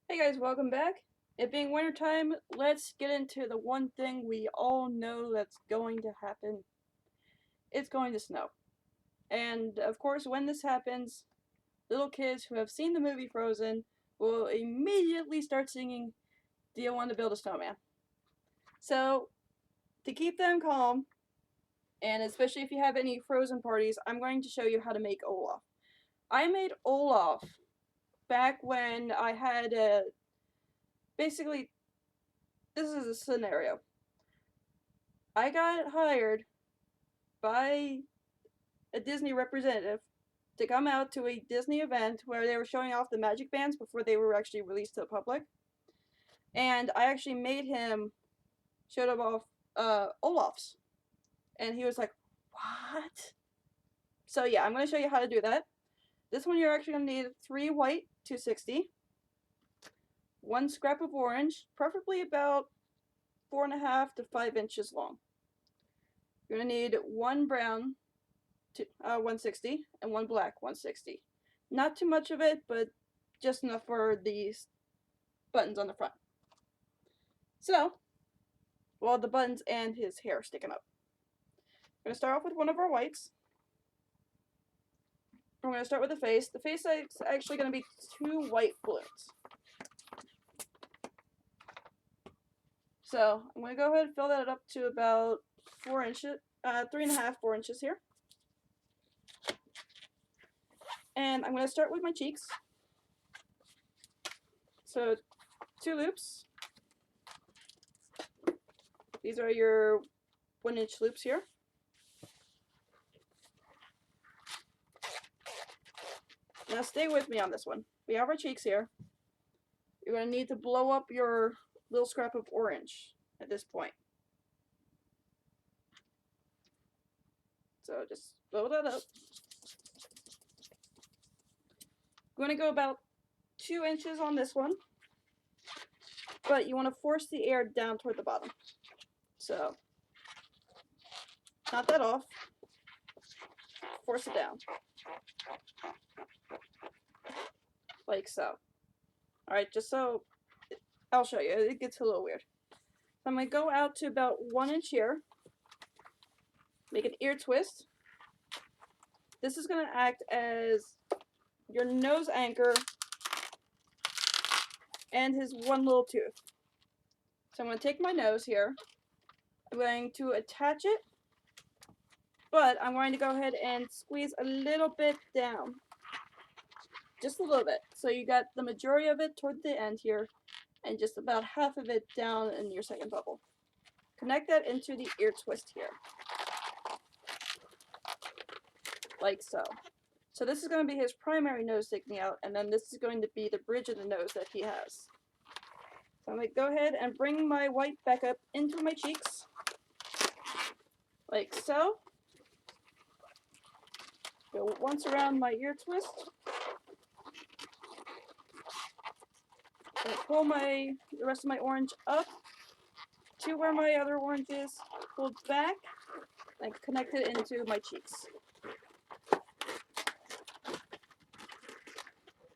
Hey guys, welcome back. It being wintertime, let's get into the one thing we all know that's going to happen. It's going to snow. And of course, when this happens, little kids who have seen the movie Frozen will immediately start singing, "Do you want to build a snowman?" So, to keep them calm, and especially if you have any Frozen parties, I'm going to show you how to make Olaf. I made Olaf back when I had a. Basically, this is a scenario. I got hired by a Disney representative to come out to a Disney event where they were showing off the magic bands before they were actually released to the public. And I actually made him show them off Olaf's. And he was like, "What?" So yeah, I'm going to show you how to do that. This one you're actually going to need 3 white 260, 1 scrap of orange, preferably about 4.5 to 5 inches long. You're going to need 1 brown 160 and 1 black 160. Not too much of it, but just enough for these buttons on the front. So, well, the buttons and his hair sticking up. We're going to start off with one of our whites. We're going to start with the face. The face is actually going to be 2 white balloons. So, I'm going to go ahead and fill that up to about 4 inches, 3.5, 4 inches here. And I'm going to start with my cheeks. So, 2 loops. These are your 1-inch loops here. Now stay with me on this one. We have our cheeks here. You're going to need to blow up your little scrap of orange at this point. So just blow that up. I'm going to go about 2 inches on this one, but you want to force the air down toward the bottom. So, not that off. Force it down. Like so. Alright, just so, I'll show you. It gets a little weird. So I'm going to go out to about 1 inch here. Make an ear twist. This is going to act as your nose anchor and his one little tooth. So I'm going to take my nose here. I'm going to attach it, but I'm going to go ahead and squeeze a little bit down. Just a little bit. So you got the majority of it toward the end here, and just about half of it down in your second bubble. Connect that into the ear twist here. Like so. So this is going to be his primary nose sticking out, and then this is going to be the bridge of the nose that he has. So I'm going to go ahead and bring my white back up into my cheeks. Like so. Go once around my ear twist. And pull the rest of my orange up to where my other orange is. Pull back and connect it into my cheeks.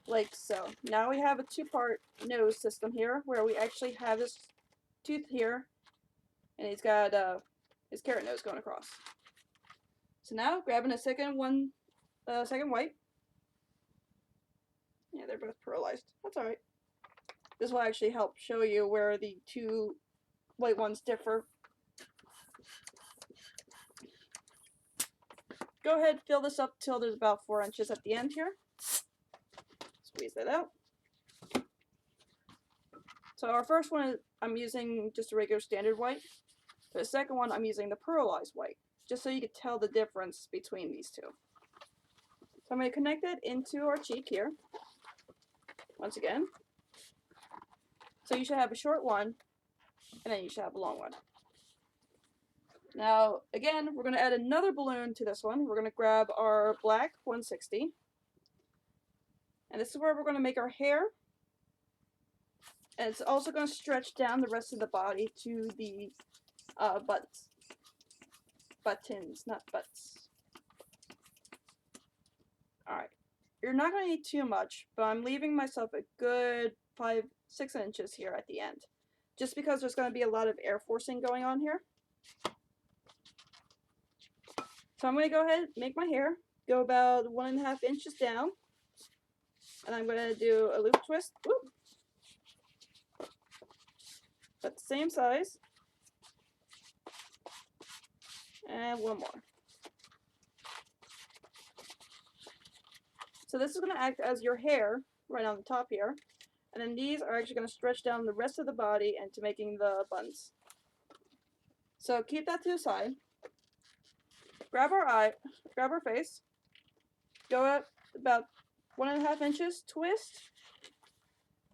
Like so. Now we have a 2-part nose system here, where we actually have this tooth here, and he's got his carrot nose going across. So now, grabbing a second white. Yeah, they're both pearlized. That's alright. This will actually help show you where the 2 white ones differ. Go ahead, fill this up till there's about 4 inches at the end here. Squeeze that out. So our first one, I'm using just a regular standard white. For the second one, I'm using the pearlized white, just so you can tell the difference between these two. So I'm going to connect that into our cheek here, once again. So you should have a short one, and then you should have a long one. Now, again, we're going to add another balloon to this one. We're going to grab our black 160. And this is where we're going to make our hair. And it's also going to stretch down the rest of the body to the buttons. Buttons, not butts. Alright. you're not going to need too much, but I'm leaving myself a good 6 inches here at the end. Just because there's going to be a lot of air forcing going on here. So I'm going to go ahead and make my hair go about 1.5 inches down. And I'm going to do a loop twist. Whoop. But the same size. And one more. So this is going to act as your hair right on the top here. And then these are actually going to stretch down the rest of the body into making the buns. So keep that to the side. Grab our face. Go up about 1.5 inches, twist.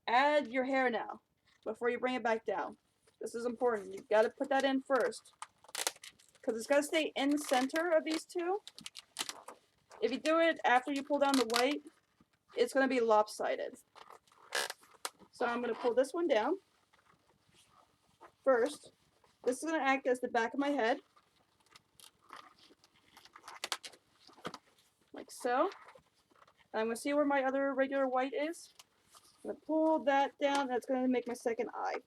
Add your hair now before you bring it back down. This is important. You've got to put that in first. Because it's got to stay in the center of these two. If you do it after you pull down the white, it's going to be lopsided. So I'm going to pull this one down. First, this is going to act as the back of my head. Like so. And I'm going to see where my other regular white is. I'm going to pull that down. That's going to make my second eye.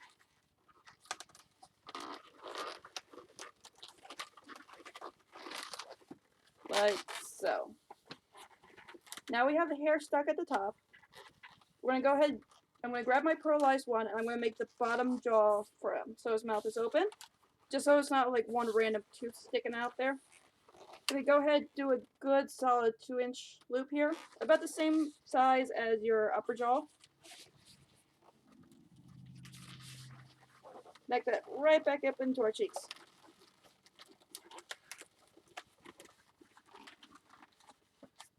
Like so. Now we have the hair stuck at the top. We're going to go ahead, I'm going to grab my pearlized one, and I'm going to make the bottom jaw for him. So his mouth is open. Just so it's not like one random tooth sticking out there. I'm going to go ahead and do a good solid 2-inch loop here. About the same size as your upper jaw. Back that right back up into our cheeks.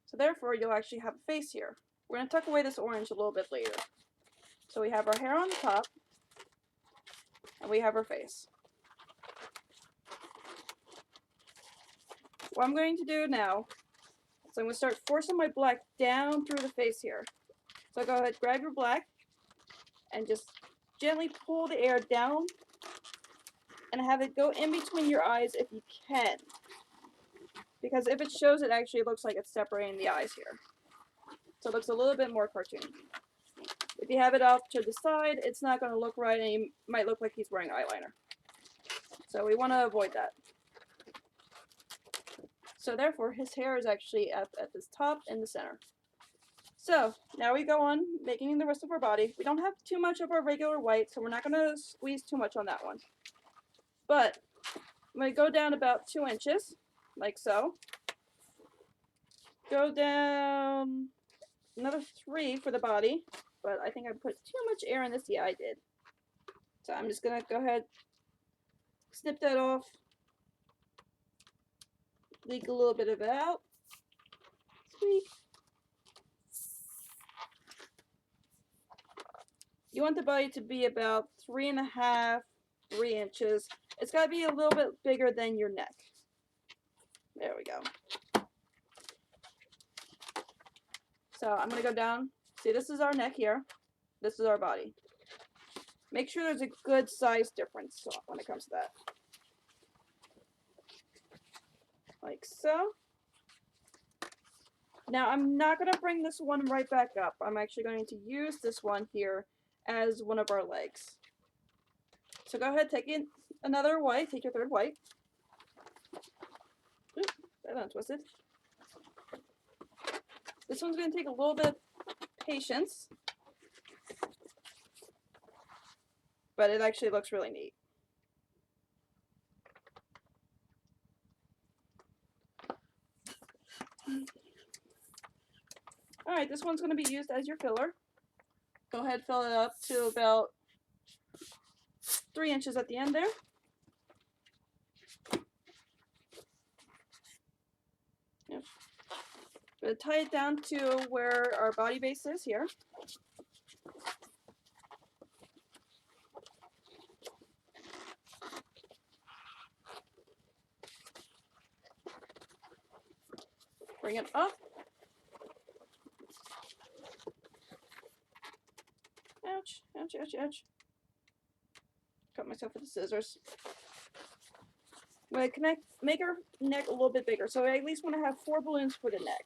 So therefore, you'll actually have a face here. We're going to tuck away this orange a little bit later. So we have our hair on the top, and we have our face. What I'm going to do now is I'm going to start forcing my black down through the face here. So go ahead, grab your black, and just gently pull the air down, and have it go in between your eyes if you can. Because if it shows, it actually looks like it's separating the eyes here. So it looks a little bit more cartoony. If you have it off to the side, it's not going to look right, and he might look like he's wearing eyeliner. So we want to avoid that. So therefore, his hair is actually at this top in the center. So now we go on making the rest of our body. We don't have too much of our regular white, so we're not going to squeeze too much on that one. But I'm going to go down about 2 inches, like so. Go down another 3 for the body, but I think I put too much air in this. Yeah, I did. So I'm just going to go ahead, snip that off, leak a little bit of it out. Sweet. You want the body to be about 3.5, 3 inches. It's got to be a little bit bigger than your neck. There we go. So I'm going to go down. See, this is our neck here. This is our body. Make sure there's a good size difference when it comes to that. Like so. Now I'm not going to bring this one right back up. I'm actually going to use this one here as one of our legs. So go ahead, take in another white. Take your third white. Oops, that untwisted. This one's going to take a little bit of patience, but it actually looks really neat. Alright, this one's going to be used as your filler. Go ahead, fill it up to about 3 inches at the end there. Yep. Going to tie it down to where our body base is here. Bring it up. Ouch, ouch, ouch, ouch. Cut myself with the scissors. I'm going to make her neck a little bit bigger. So I at least want to have 4 balloons for the neck.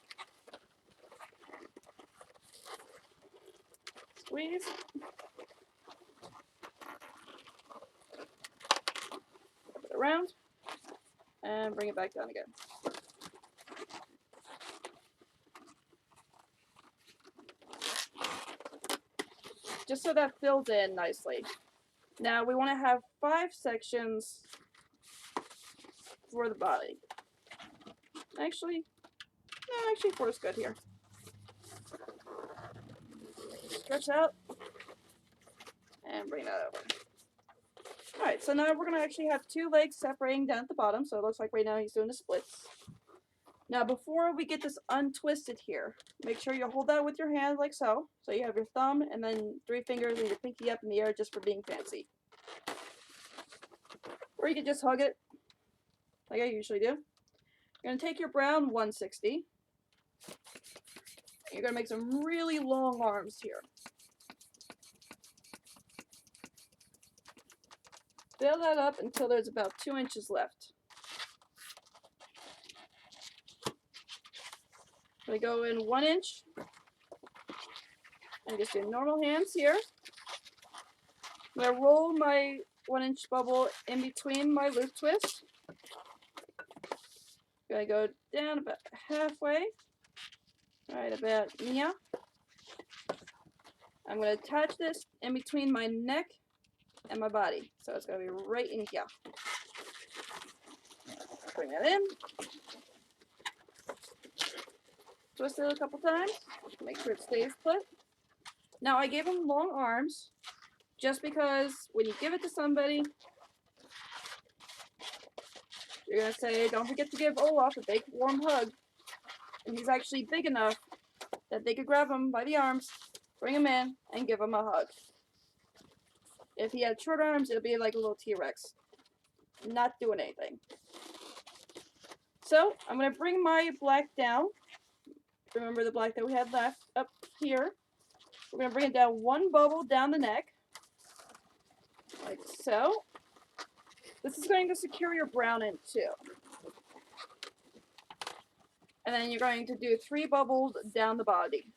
Squeeze. Flip it around. And bring it back down again. Just so that fills in nicely. Now we want to have 5 sections for the body. Actually, no, actually 4 is good here. Stretch out and bring that over. Alright, so now we're going to actually have 2 legs separating down at the bottom, so it looks like right now he's doing the splits. Now before we get this untwisted here, make sure you hold that with your hand like so. So you have your thumb and then 3 fingers and your pinky up in the air just for being fancy. Or you can just hug it, like I usually do. You're going to take your brown 160. You're going to make some really long arms here. Fill that up until there's about 2 inches left. I'm going to go in 1 inch. And just do normal hands here. I'm going to roll my 1 inch bubble in between my loop twist. I'm going to go down about halfway. Right about here. I'm going to attach this in between my neck and my body. So it's going to be right in here. Bring that in. Twist it a couple times. Make sure it stays put. Now I gave him long arms just because when you give it to somebody, you're going to say, don't forget to give Olaf a big warm hug. And he's actually big enough that they could grab him by the arms, bring him in, and give him a hug. If he had short arms, it would be like a little T-Rex. Not doing anything. So, I'm going to bring my black down. Remember the black that we had left up here. We're going to bring it down 1 bubble down the neck. Like so. This is going to secure your brown in too. And then you're going to do 3 bubbles down the body.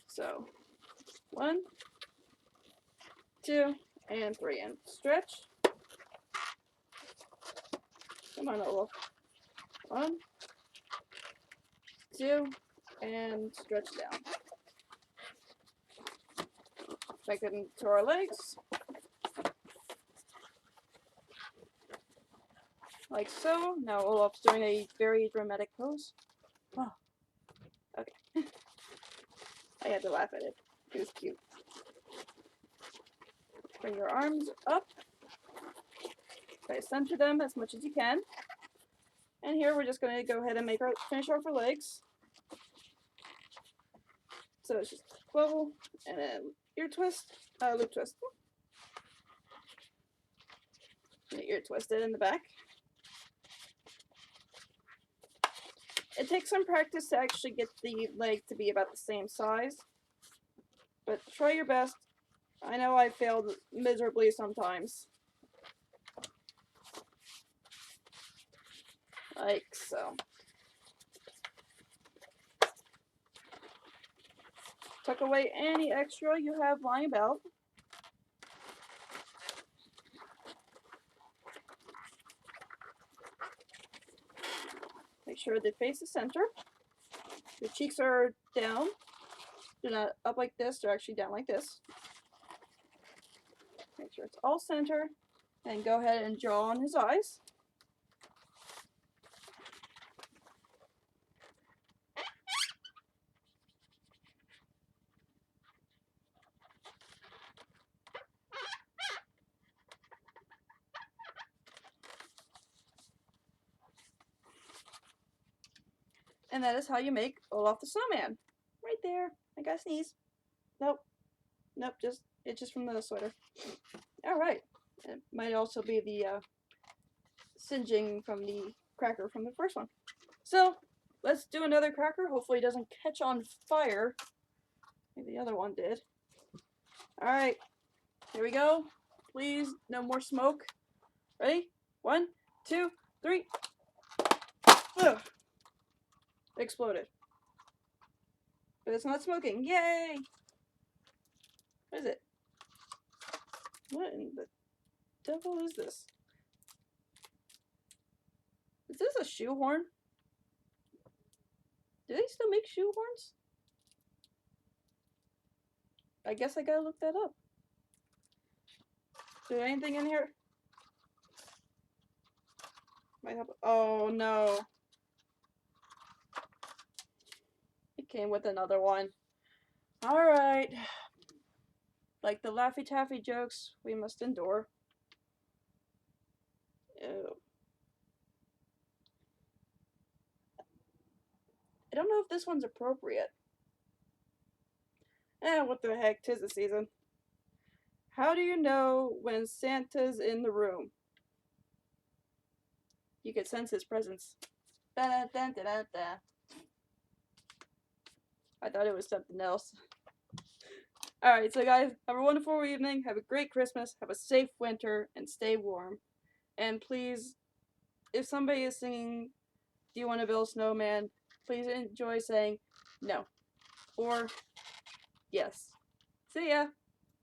So, 1, 2, and 3. And stretch. Come on, Olaf. 1, 2, and stretch down. Back into our legs. Like so. Now Olaf's doing a very dramatic pose. Oh. Okay. I had to laugh at it. It was cute. Bring your arms up. Try to center them as much as you can. And here we're just going to go ahead and finish off our legs. So it's just bubble and then ear twist, loop twist. And ear twisted in the back. It takes some practice to actually get the leg to be about the same size. But try your best. I know I failed miserably sometimes. Like so. Tuck away any extra you have lying about. Make sure they face the center. Your cheeks are down. They're not up like this, they're actually down like this. Make sure it's all center. And go ahead and draw on his eyes. And that is how you make Olaf the Snowman. Right there. I gotta sneeze. Nope. Nope, it's just from the sweater. Alright. It might also be the singeing from the cracker from the first one. So, let's do another cracker. Hopefully it doesn't catch on fire. Maybe the other one did. Alright. Here we go. Please, no more smoke. Ready? 1, 2, 3. Ugh. Exploded. But it's not smoking. Yay! What in the devil is this? Is this a shoehorn? Do they still make shoehorns? I guess I gotta look that up. Is there anything in here? Might have. Oh no. It came with another one. Alright. Like the Laffy Taffy jokes, we must endure. Ew. I don't know if this one's appropriate. What the heck, 'tis the season. How do you know when Santa's in the room? You can sense his presence. Da-da-da-da-da-da. I thought it was something else. Alright, so guys, have a wonderful evening, have a great Christmas, have a safe winter, and stay warm. And please, if somebody is singing, do you want to build a snowman? Please enjoy saying no. Or yes. See ya!